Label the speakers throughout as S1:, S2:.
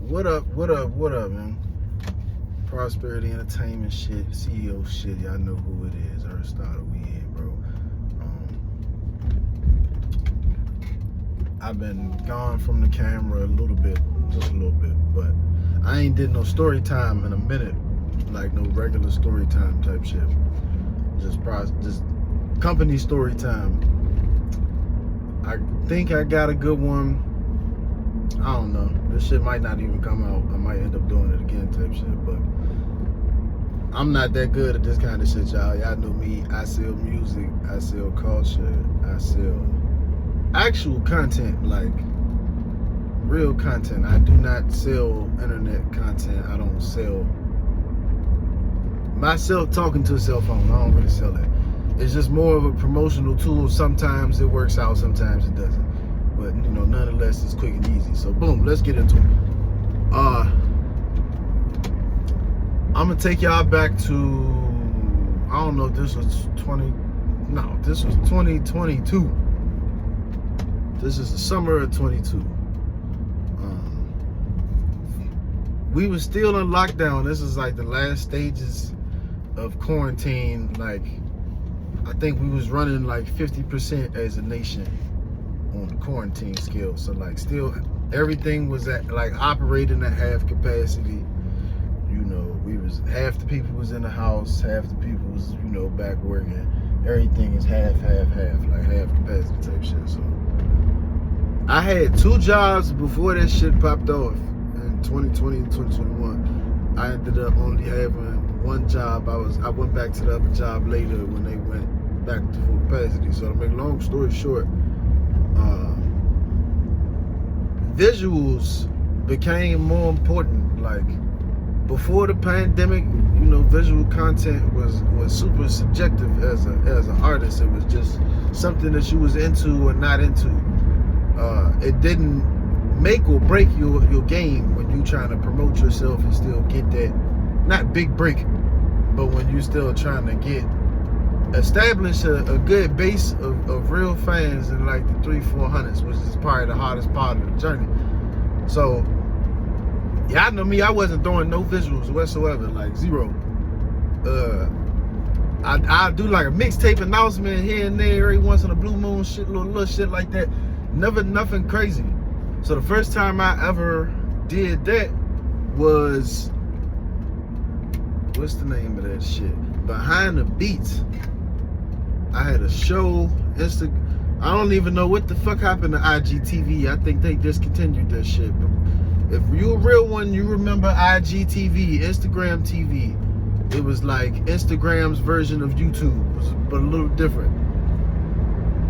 S1: What up, man? Prosperity Entertainment shit, CEO shit, y'all know who it is. Aristotle, we in, bro. I've been gone from the camera a little bit, just a little bit, but I ain't did no story time in a minute, like no regular story time type shit. Just company story time. I think I got a good one. I don't know. This shit might not even come out. I might end up doing it again type shit, but I'm not that good at this kind of shit, y'all. Y'all know me. I sell music. I sell culture. I sell actual content, like real content. I do not sell internet content. I don't sell myself talking to a cell phone. I don't really sell that. It's just more of a promotional tool. Sometimes it works out, sometimes it doesn't. But, you know, nonetheless, it's quick and easy. So, boom, let's get into it. I'm going to take y'all back to, I don't know if this was this was 2022. This is the summer of 22. We were still in lockdown. This is like the last stages of quarantine. Like, I think we was running like 50% as a nation on the quarantine scale. So like still everything was at like operating at half capacity. You know, we was half the people was in the house, half the people was, you know, back working. Everything is half, like half capacity type shit. So I had 2 jobs before that shit popped off in 2020 and 2021. I ended up only having 1 job. I went back to the other job later when they went back to full capacity. So to make a long story short, visuals became more important. Like before the pandemic, you know, visual content was super subjective as an artist. It was just something that you was into or not into. It didn't make or break your game when you trying to promote yourself and still get that, not big break, but when you still trying to establish a good base of real fans in like the 300-400s, which is probably the hardest part of the journey. So, y'all know me, I wasn't throwing no visuals whatsoever, like zero. I do like a mixtape announcement here and there every once in a blue moon, shit, little shit like that. Never nothing crazy. So the first time I ever did that was, what's the name of that shit? Behind the Beats. I had a show, I don't even know what the fuck happened to IGTV. I think they discontinued that shit. But if you're a real one, you remember IGTV, Instagram TV. It was like Instagram's version of YouTube, but a little different.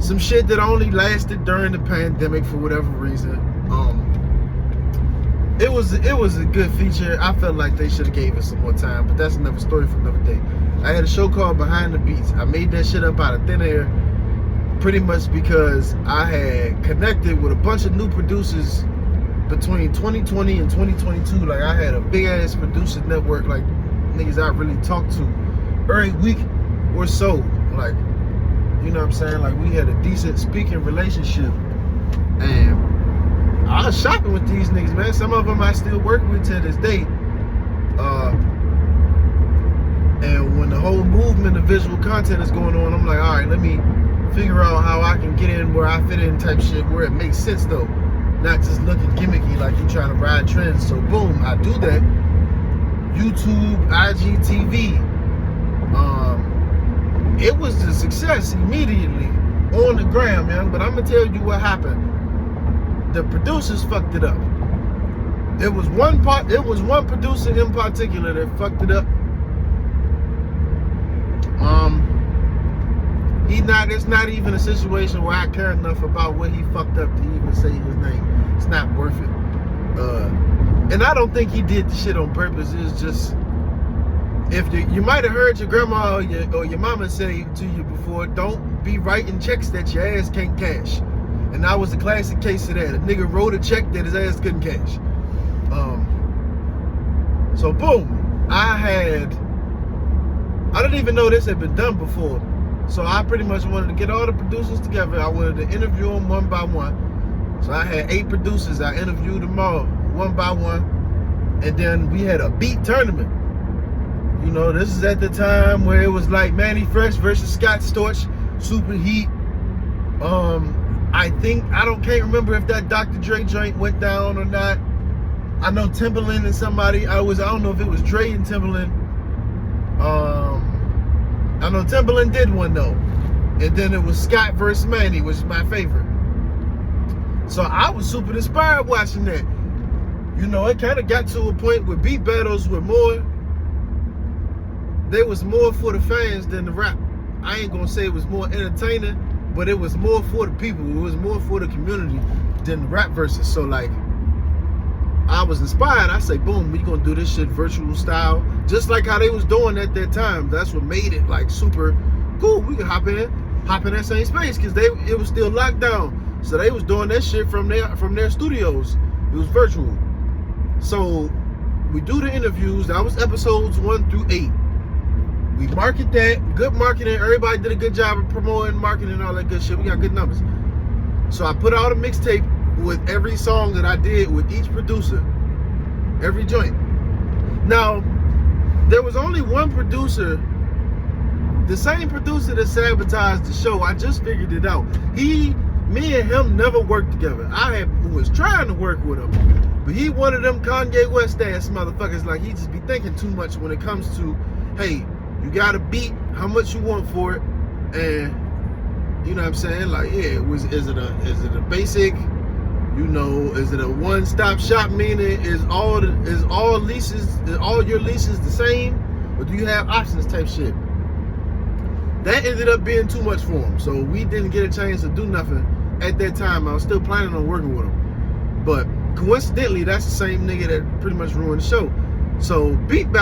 S1: Some shit that only lasted during the pandemic for whatever reason. It was a good feature. I felt like they should have gave it some more time, but that's another story for another day. I had a show called Behind the Beats. I made that shit up out of thin air, pretty much because I had connected with a bunch of new producers between 2020 and 2022. Like I had a big ass producer network, like niggas I really talked to every week or so. Like, you know what I'm saying? Like we had a decent speaking relationship, and I was shopping with these niggas, man. Some of them I still work with to this day. And when the whole movement of visual content is going on, I'm like, all right, let me figure out how I can get in where I fit in type shit, where it makes sense though. Not just looking gimmicky like you trying to ride trends. So boom, I do that. YouTube, IGTV. It was a success immediately on the gram, man. But I'm gonna tell you what happened. The producers fucked it up. It was one producer in particular that fucked it up. It's not even a situation where I care enough about what he fucked up to even say his name. It's not worth it. And I don't think he did the shit on purpose. It's just, if you might have heard your grandma or your mama say to you before, don't be writing checks that your ass can't cash. And that was a classic case of that. A nigga wrote a check that his ass couldn't cash. So boom, I didn't even know this had been done before. So I pretty much wanted to get all the producers together. I wanted to interview them one by one. So I had 8 producers. I interviewed them all one by one. And then we had a beat tournament. You know, this is at the time where it was like Manny Fresh versus Scott Storch, Super Heat. I can't remember if that Dr. Dre joint went down or not. I know Timberland and somebody, I don't know if it was Dre and Timberland. I know Timberland did one though. And then it was Scott versus Manny, which is my favorite. So I was super inspired watching that. You know, it kind of got to a point where beat battles were there was more for the fans than the rap. I ain't gonna say it was more entertaining, but it was more for the people. It was more for the community than the rap verses. So like, I was inspired. I say, boom, we gonna do this shit virtual style, just like how they was doing at that time. That's what made it like super cool. We could hop in that same space because it was still locked down. So they was doing that shit from their studios. It was virtual. So we do the interviews. That was episodes 1 through 8. We market that, good marketing. Everybody did a good job of promoting, marketing, and all that good shit. We got good numbers. So I put out a mixtape with every song that I did with each producer, every joint. Now, there was only one producer, the same producer that sabotaged the show. I just figured it out. Me and him never worked together. I was trying to work with him, but he one of them Kanye West ass motherfuckers. Like, he just be thinking too much when it comes to, hey, you got a beat, how much you want for it, and you know what I'm saying? Like, yeah, is it a basic? You know, is it a one-stop shop? Meaning, is all your leases the same, or do you have options type shit? That ended up being too much for him, so we didn't get a chance to do nothing at that time. I was still planning on working with him, but coincidentally, that's the same nigga that pretty much ruined the show. So beat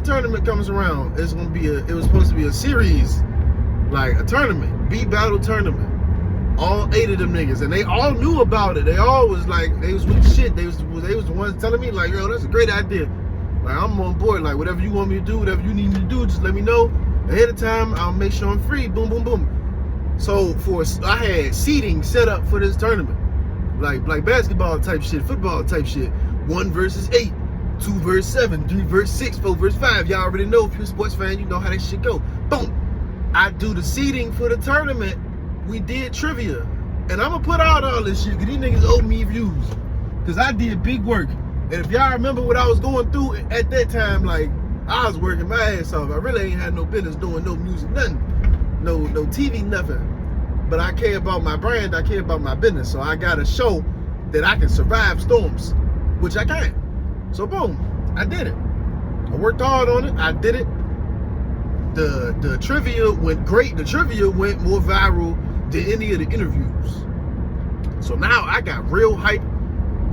S1: tournament comes around. It was supposed to be a series, like a tournament, beat battle tournament. All 8 of them niggas, and they all knew about it. They all was like, they was with the shit. They was the ones telling me like, yo, that's a great idea. Like, I'm on board. Like, whatever you want me to do, whatever you need me to do, just let me know ahead of time. I'll make sure I'm free. Boom, boom, boom. So I had seating set up for this tournament, like basketball type shit, football type shit. 1 versus 8, 2 versus 7, 3 versus 6, 4 versus 5. Y'all already know, if you're a sports fan, you know how that shit go. Boom. I do the seating for the tournament. We did trivia, and I'm gonna put out all this shit because these niggas owe me views, because I did big work. And if y'all remember what I was going through at that time, like, I was working my ass off. I really ain't had no business doing no music, nothing, no TV, nothing. But I care about my brand, I care about my business, so I gotta show that I can survive storms, which I can. So boom, I did it. I worked hard on it. I did it. The trivia went great. The trivia went more viral than any of the interviews. So now I got real hype.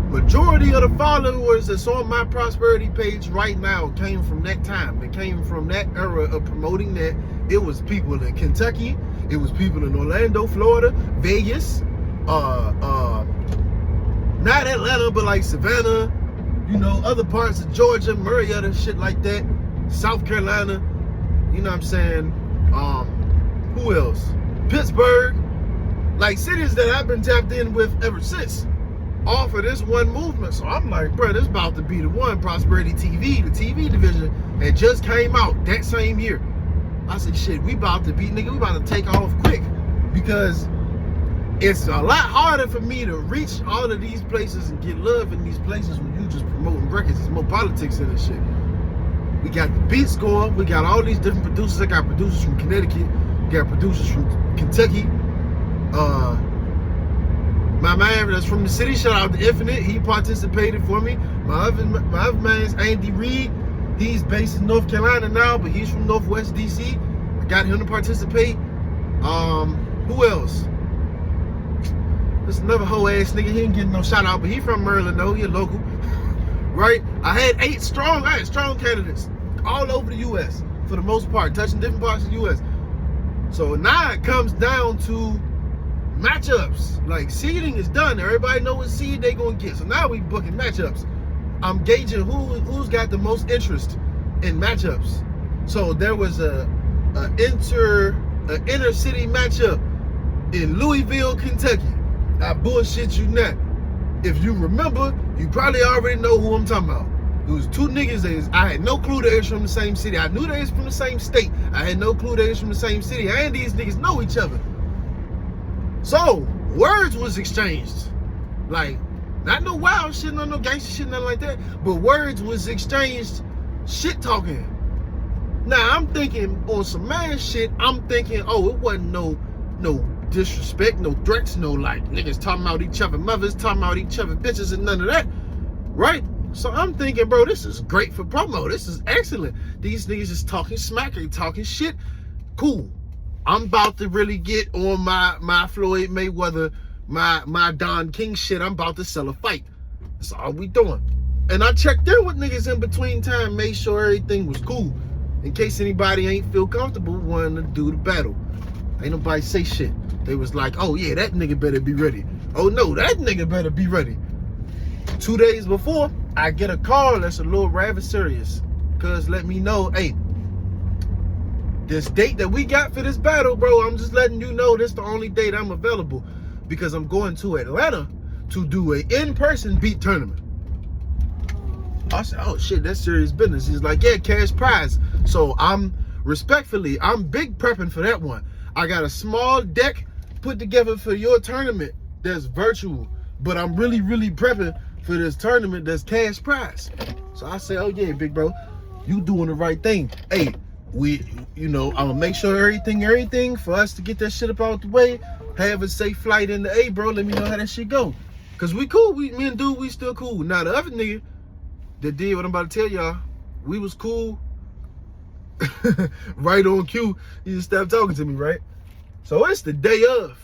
S1: Majority of the followers that's on my Prosperity page right now came from that time. It came from that era of promoting that. It was people in Kentucky. It was people in Orlando, Florida, Vegas, not Atlanta, but like Savannah, you know, other parts of Georgia, Marietta, shit like that, South Carolina, you know what I'm saying? Who else? Pittsburgh, like cities that I've been tapped in with ever since, all for this one movement. So I'm like, bro, this about to be the one. Prosperity TV, the TV division, that just came out that same year. I said, shit, we about to take off quick, because it's a lot harder for me to reach all of these places and get love in these places when you just promoting records. There's more politics in this shit. We got the beats going. We got all these different producers. I got producers from Connecticut. We got producers from Kentucky. My man that's from the city, shout out to Infinite. He participated for me. My other man's Andy Reed. He's based in North Carolina now, but he's from Northwest DC. I got him to participate. Who else? There's another whole ass nigga. He ain't getting no shout out, but he from Maryland though. He a local, right? I had strong candidates all over the U.S. for the most part, touching different parts of the U.S. So now it comes down to matchups. Like, seeding is done. Everybody know what seed they gonna get. So now we booking matchups. I'm gauging who's got the most interest in matchups. So there was a inner city matchup in Louisville, Kentucky. I bullshit you not. If you remember, you probably already know who I'm talking about. It was two niggas that I had no clue they was from the same city. I knew they was from the same state. I had no clue they was from the same city. And these niggas know each other. So, words was exchanged. Like, not no wild shit, not no gangster shit, nothing like that. But words was exchanged, shit talking. Now, I'm thinking on some man shit, I'm thinking, oh, it wasn't no disrespect, no threats, no like niggas talking about each other mothers, talking about each other bitches and none of that, right? So I'm thinking, bro, this is great for promo. This is excellent. These niggas is talking smack, they talking shit. Cool. I'm about to really get on my Floyd Mayweather, my Don King shit. I'm about to sell a fight. That's all we doing. And I checked in with niggas in between time, made sure everything was cool. In case anybody ain't feel comfortable wanting to do the battle. Ain't nobody say shit. They was like, oh yeah, that nigga better be ready. Oh no, that nigga better be ready. 2 days before, I get a call that's a little rather serious. Cause let me know, hey, this date that we got for this battle, bro, I'm just letting you know this the only date I'm available. Because I'm going to Atlanta to do a in-person beat tournament. I said, oh shit, that's serious business. He's like, yeah, cash prize. So I'm big prepping for that one. I got a small deck put together for your tournament that's virtual, but I'm really prepping for this tournament that's cash prize. So I say, oh yeah, big bro, you doing the right thing. Hey, I'm gonna make sure everything for us to get that shit up out the way. Have a safe flight in the A, bro. Let me know how that shit go. Cause we cool. Me and dude, we still cool. Now the other nigga that did what I'm about to tell y'all, we was cool. Right on cue, he just stopped talking to me, right? So it's the day of.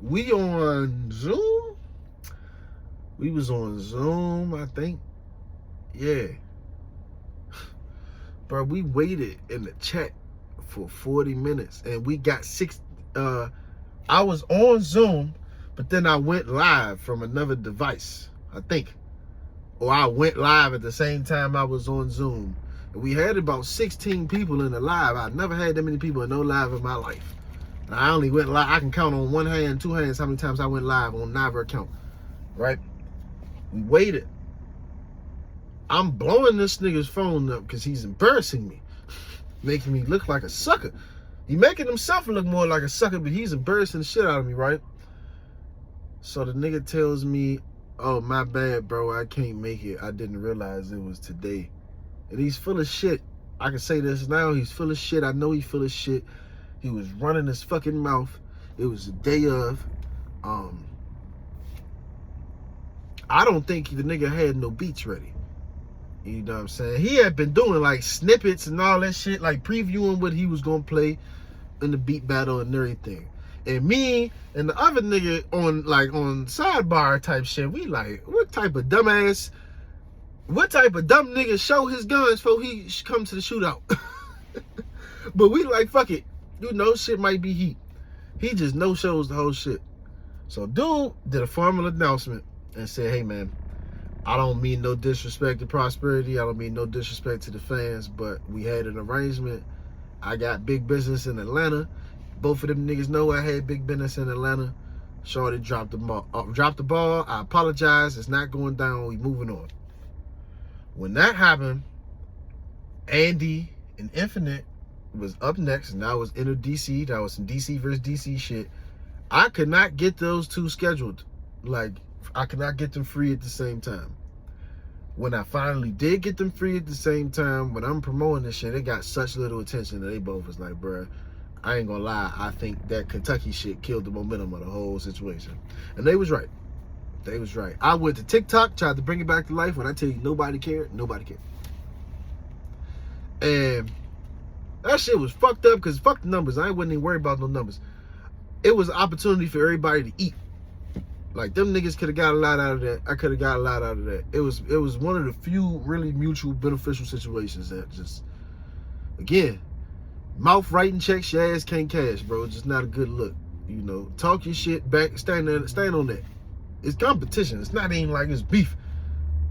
S1: We on Zoom? We was on Zoom, I think. Yeah. Bro, we waited in the chat for 40 minutes and we got I was on Zoom, but then I went live from another device, I think. Or I went live at the same time I was on Zoom. And we had about 16 people in the live. I've never had that many people in no live in my life. And I only went live, I can count on one hand, two hands how many times I went live on neither account, right? We waited. I'm blowing this nigga's phone up because he's embarrassing me. Making me look like a sucker. He making himself look more like a sucker, but he's embarrassing the shit out of me, right? So the nigga tells me, oh, my bad, bro, I can't make it. I didn't realize it was today. And he's full of shit. I can say this now, he's full of shit. I know he's full of shit. He was running his fucking mouth. It was the day of. I don't think the nigga had no beats ready. You know what I'm saying? He had been doing like snippets and all that shit, like previewing what he was gonna play in the beat battle and everything. And me and the other nigga on sidebar type shit, we like, what type of dumb nigga show his guns before he come to the shootout? But we like, fuck it. You know, shit might be heat. He just no-shows the whole shit. So dude did a formal announcement and said, hey man, I don't mean no disrespect to Prosperity. I don't mean no disrespect to the fans, but we had an arrangement. I got big business in Atlanta. Both of them niggas know I had big business in Atlanta. Shorty dropped the ball. I apologize. It's not going down. We moving on. When that happened, Andy and Infinite was up next, and I was in DC. That was some DC versus DC shit. I could not get those two scheduled. Like, I could not get them free at the same time. When I finally did get them free at the same time, when I'm promoting this shit, it got such little attention that they both was like, bruh, I ain't gonna lie, I think that Kentucky shit killed the momentum of the whole situation. And they was right. They was right. I went to TikTok, tried to bring it back to life. When I tell you nobody cared, nobody cared. And that shit was fucked up because fuck the numbers. I wasn't even worried about no numbers. It was an opportunity for everybody to eat. Like, them niggas could have got a lot out of that. I could have got a lot out of that. It was one of the few really mutual beneficial situations that just, again, mouth writing checks, your ass can't cash, bro. It's just not a good look. You know, talk your shit back, stand on that. It's competition. It's not even like it's beef.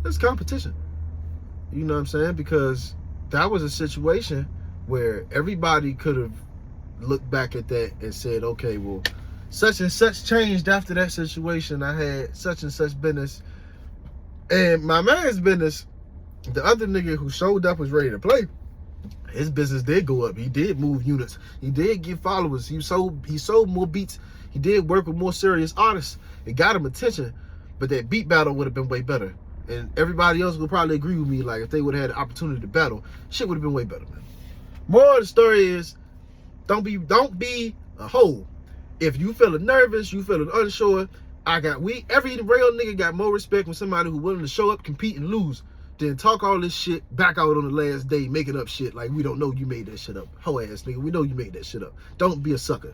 S1: It's competition. You know what I'm saying? Because that was a situation where everybody could have looked back at that and said, okay, well, such and such changed after that situation. I had such and such business. And my man's business, the other nigga who showed up was ready to play. His business did go up. He did move units. He did get followers. He sold more beats. He did work with more serious artists. It got him attention. But that beat battle would have been way better. And everybody else would probably agree with me. Like, if they would have had the opportunity to battle, shit would have been way better, man. Moral of the story is, don't be a hoe. If you feeling nervous, you feeling unsure, every real nigga got more respect from somebody who willing to show up, compete, and lose than talk all this shit back out on the last day, making up shit like we don't know you made that shit up. Hoe ass nigga, we know you made that shit up. Don't be a sucker.